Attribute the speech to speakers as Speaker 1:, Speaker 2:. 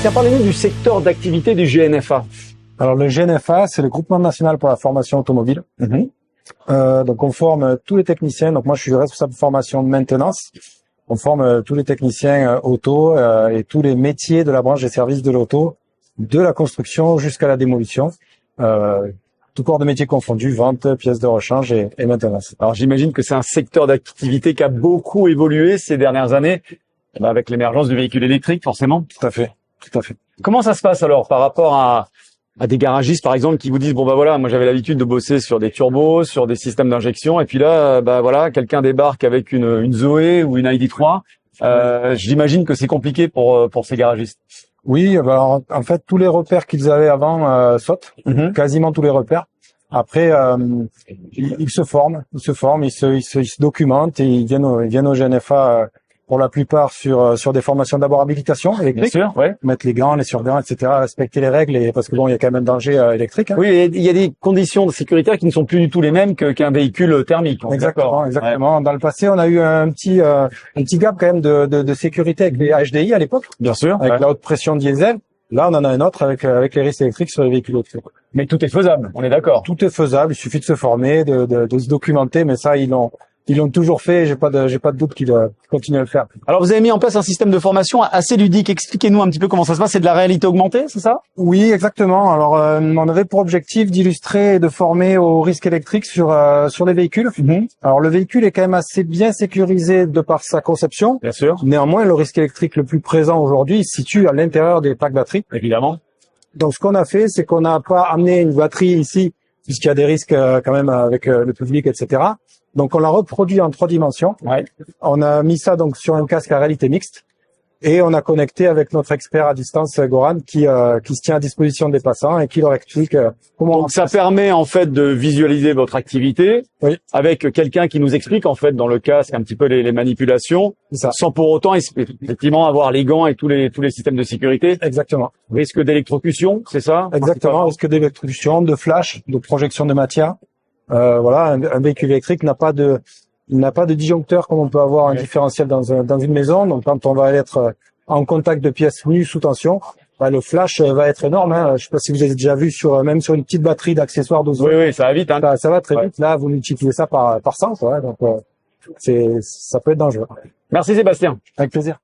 Speaker 1: Tiens, parlez-nous du secteur d'activité du GNFA.
Speaker 2: Alors le GNFA, c'est le Groupement national pour la formation automobile. Donc on forme tous les techniciens. Donc moi je suis responsable de formation de maintenance. On forme tous les techniciens auto et tous les métiers de la branche des services de l'auto, de la construction jusqu'à la démolition. Tout corps de métiers confondus, vente, pièces de rechange et maintenance.
Speaker 1: Alors j'imagine que c'est un secteur d'activité qui a beaucoup évolué ces dernières années, avec l'émergence du véhicule électrique forcément.
Speaker 2: Tout à fait, tout à fait.
Speaker 1: Comment ça se passe alors par rapport à des garagistes par exemple qui vous disent bon bah voilà, moi j'avais l'habitude de bosser sur des turbos, sur des systèmes d'injection et puis là bah voilà, quelqu'un débarque avec une Zoé ou une ID3. J'imagine que c'est compliqué pour ces garagistes.
Speaker 2: Oui, alors en fait tous les repères qu'ils avaient avant sautent, quasiment tous les repères. Après ils se forment, ils se documentent et ils viennent au GNFA pour la plupart sur des formations d'abord habilitation électrique,
Speaker 1: Bien sûr, ouais.
Speaker 2: mettre les gants, les surgants, etc., respecter les règles et parce que bon, il y a quand même un danger électrique. Hein.
Speaker 1: Oui, il y a des conditions de sécurité qui ne sont plus du tout les mêmes qu'un véhicule thermique.
Speaker 2: Exactement.
Speaker 1: Ouais.
Speaker 2: Dans le passé, on a eu un petit gap quand même de sécurité avec les HDI à l'époque,
Speaker 1: Bien sûr,
Speaker 2: avec la haute pression diesel. Là, on en a un autre avec les risques électriques sur les véhicules électriques.
Speaker 1: Mais tout est faisable, on est d'accord.
Speaker 2: Tout est faisable, il suffit de se former, de se documenter, mais ça, ils l'ont toujours fait, j'ai pas de doute qu'ils continuent à le faire.
Speaker 1: Alors vous avez mis en place un système de formation assez ludique. Expliquez-nous un petit peu comment ça se passe. C'est de la réalité augmentée, c'est ça?
Speaker 2: Oui, exactement. Alors on avait pour objectif d'illustrer et de former au risque électrique sur les véhicules. Alors le véhicule est quand même assez bien sécurisé de par sa conception.
Speaker 1: Bien sûr.
Speaker 2: Néanmoins, le risque électrique le plus présent aujourd'hui il se situe à l'intérieur des plaques batteries.
Speaker 1: Évidemment.
Speaker 2: Donc ce qu'on a fait, c'est qu'on n'a pas amené une batterie ici, puisqu'il y a des risques quand même avec le public, etc. Donc on l'a reproduit en 3 dimensions.
Speaker 1: Ouais.
Speaker 2: On a mis ça donc sur un casque à réalité mixte et on a connecté avec notre expert à distance Goran qui se tient à disposition des passants et qui leur explique comment.
Speaker 1: Donc ça permet en fait de visualiser votre activité avec quelqu'un qui nous explique en fait dans le casque un petit peu les manipulations, sans pour autant effectivement avoir les gants et tous les systèmes de sécurité.
Speaker 2: Exactement.
Speaker 1: Risque d'électrocution, c'est ça?
Speaker 2: Exactement. Risque d'électrocution, de flash, de projection de matière. Voilà, un véhicule électrique n'a pas de disjoncteur comme on peut avoir un différentiel dans une maison. Donc quand on va être en contact de pièces nues sous tension, bah, le flash va être énorme. Hein. Je sais pas si vous avez déjà vu même sur une petite batterie d'accessoires d'ozone.
Speaker 1: Oui, ça va vite. Hein.
Speaker 2: Ça va très vite. Là, vous multipliez ça par 100, quoi. Donc ça peut être dangereux.
Speaker 1: Merci Sébastien.
Speaker 2: Avec plaisir.